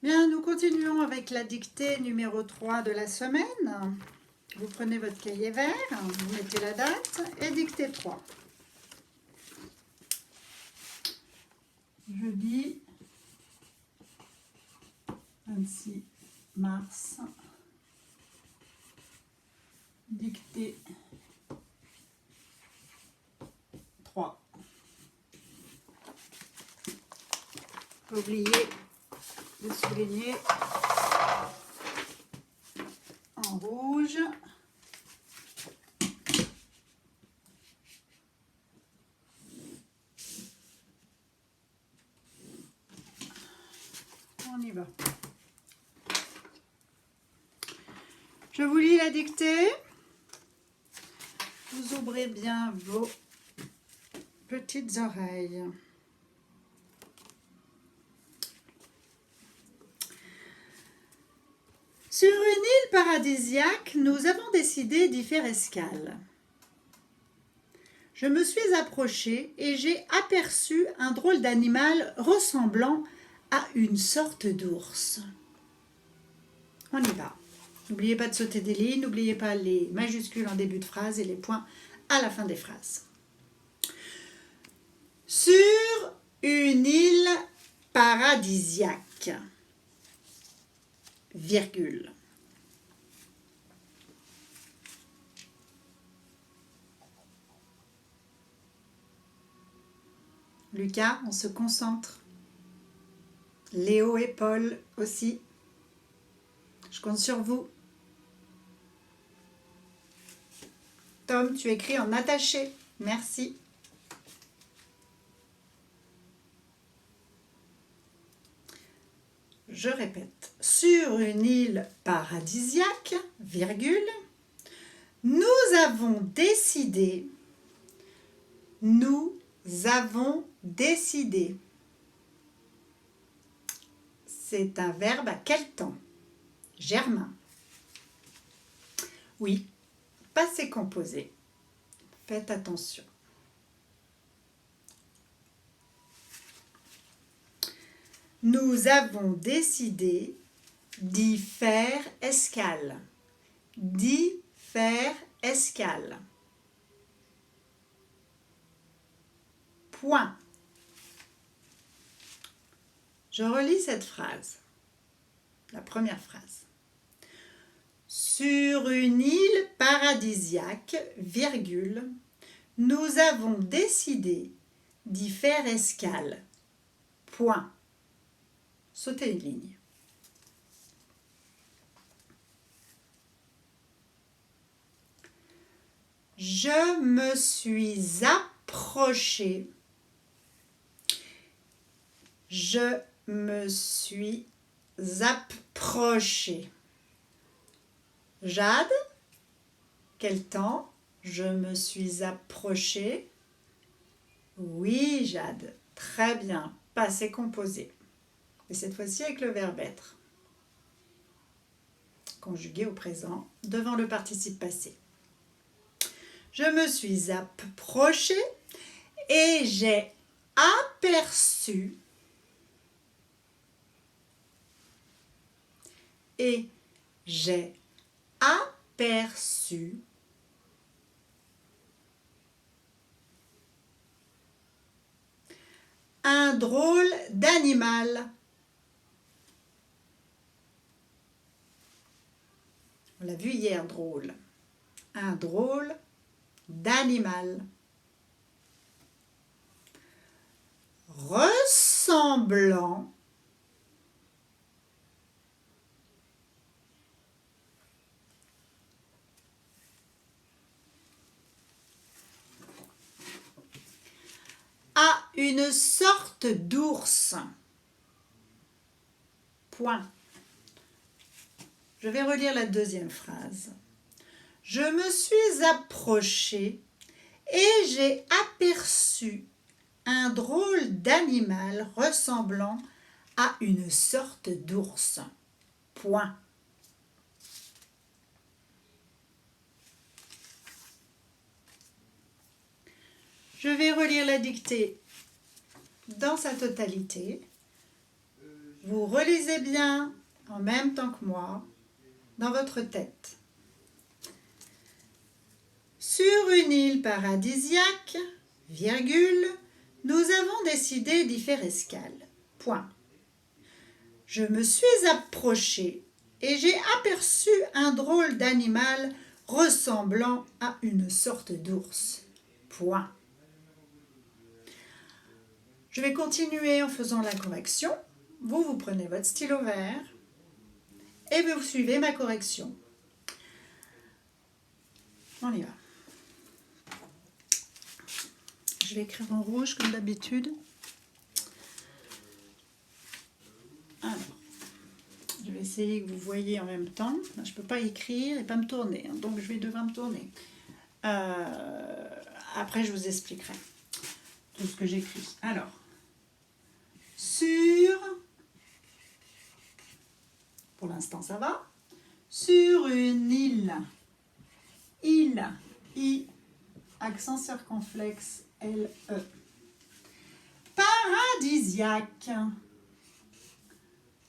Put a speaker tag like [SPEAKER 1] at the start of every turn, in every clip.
[SPEAKER 1] Bien, nous continuons avec la dictée numéro 3 de la semaine. Vous prenez votre cahier vert, vous mettez la date et dictée 3. Jeudi 26 mars, dictée 3. Pas oublier de souligner en rouge. On y va. Je vous lis la dictée. Vous ouvrez bien vos petites oreilles. Sur une île paradisiaque, nous avons décidé d'y faire escale. Je me suis approchée et j'ai aperçu un drôle d'animal ressemblant à une sorte d'ours. On y va. N'oubliez pas de sauter des lignes, n'oubliez pas les majuscules en début de phrase et les points à la fin des phrases. Sur une île paradisiaque, virgule. Lucas, on se concentre. Léo et Paul aussi. Je compte sur vous. Tom, tu écris en attaché. Merci. Je répète. Sur une île paradisiaque, virgule, nous avons décidé. C'est un verbe à quel temps? Germain. Oui, passé composé. Faites attention. Nous avons décidé d'y faire escale. D'y faire escale. Point. Je relis cette phrase. La première phrase. Sur une île paradisiaque, virgule, nous avons décidé d'y faire escale. Point. Sautez une ligne. Je me suis approchée. Je me suis approchée. Jade, quel temps? Je me suis approchée. Oui, Jade, très bien, passé composé. Et cette fois-ci avec le verbe être. Conjugué au présent, devant le participe passé. Je me suis approchée et j'ai aperçu. Et j'ai aperçu un drôle d'animal. On l'a vu hier, drôle. Un drôle d'animal. Ressemblant à une sorte d'ours. Point. Je vais relire la deuxième phrase. Je me suis approchée et j'ai aperçu un drôle d'animal ressemblant à une sorte d'ours. Point. Je vais relire la dictée dans sa totalité. vous relisez bien en même temps que moi dans votre tête. Sur une île paradisiaque, virgule, nous avons décidé d'y faire escale. Point. Je me suis approchée et j'ai aperçu un drôle d'animal ressemblant à une sorte d'ours. Point. Je vais continuer en faisant la correction. Vous prenez votre stylo vert et vous suivez ma correction. On y va. Je vais écrire en rouge comme d'habitude. Alors, je vais essayer que vous voyez en même temps. Je ne peux pas écrire et pas me tourner, hein, donc je vais devoir me tourner. Après, je vous expliquerai tout ce que j'écris. Alors, sur, pour l'instant ça va, sur une île, île, I, accent circonflexe, L-E, paradisiaque,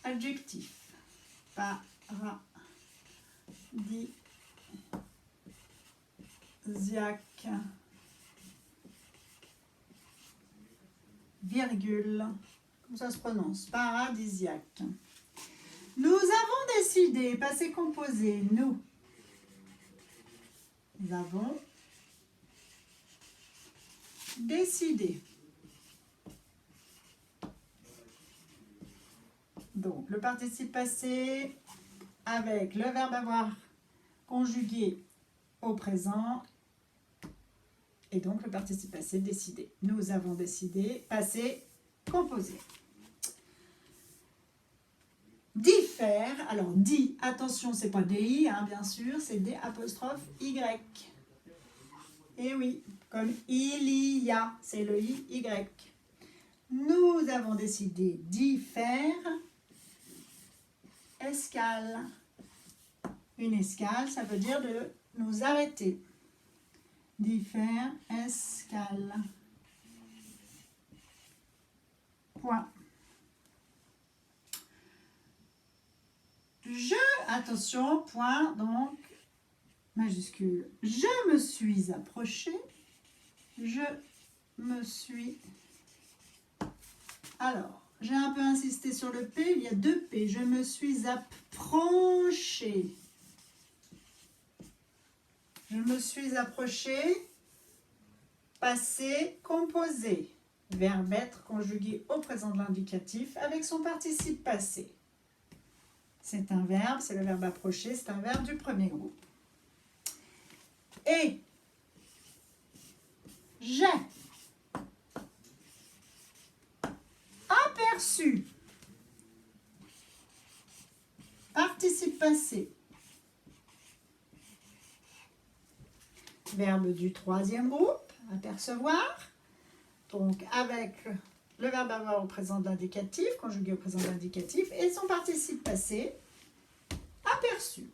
[SPEAKER 1] adjectif, paradisiaque, virgule, comme ça se prononce, paradisiaque. Nous avons décidé, passé composé, nous avons décidé. Donc, le participe passé avec le verbe avoir conjugué au présent et donc le participe passé décidé. Nous avons décidé, passé composé. Diffère, alors dit, attention, c'est pas DI, hein, bien sûr, c'est D apostrophe Y. Et oui, comme il y a, c'est le I-Y. Nous avons décidé d'y faire escale. Une escale, ça veut dire de nous arrêter. D'y faire escale. Point. Attention, point, donc, majuscule. Je me suis approchée. Je me suis... Alors, j'ai un peu insisté sur le P, il y a deux P. Je me suis approchée. Je me suis approchée, passé composé. Verbe être conjugué au présent de l'indicatif avec son participe passé. C'est un verbe, c'est le verbe approcher, c'est un verbe du premier groupe. Et j'ai aperçu, participe passé, verbe du troisième groupe, apercevoir, donc avec le verbe avoir au présent de l'indicatif, conjugué au présent de l'indicatif, et son participe passé, aperçu.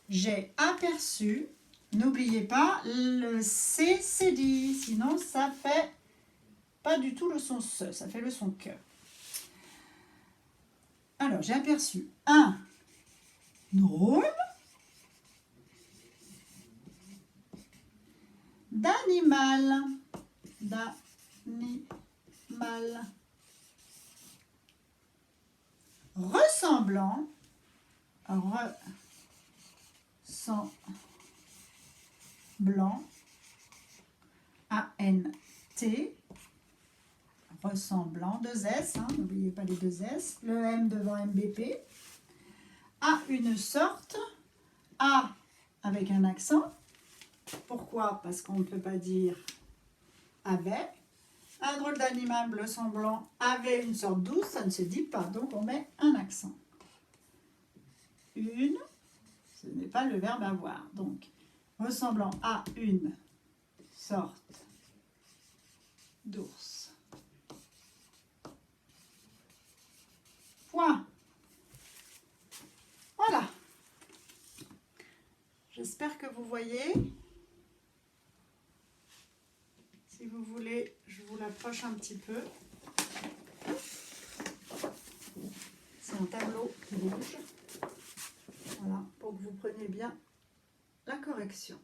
[SPEAKER 1] J'ai aperçu, n'oubliez pas, le C, c'est dit, sinon ça fait pas du tout le son se, ça fait le son que. Alors, j'ai aperçu un drôle d'animal, ressemblant, A-N-T, ressemblant, deux S, hein, n'oubliez pas les deux S, le M devant MBP, à une sorte, A avec un accent. Pourquoi? Parce qu'on ne peut pas dire avait. Un drôle d'animal ressemblant avait une sorte douce, ça ne se dit pas, donc on met un accent. Une, ce n'est pas le verbe avoir, donc ressemblant à une sorte d'ours. Point. Voilà. J'espère que vous voyez. Si vous voulez, je vous l'approche un petit peu. un tableau rouge. Voilà, pour que vous preniez bien la correction.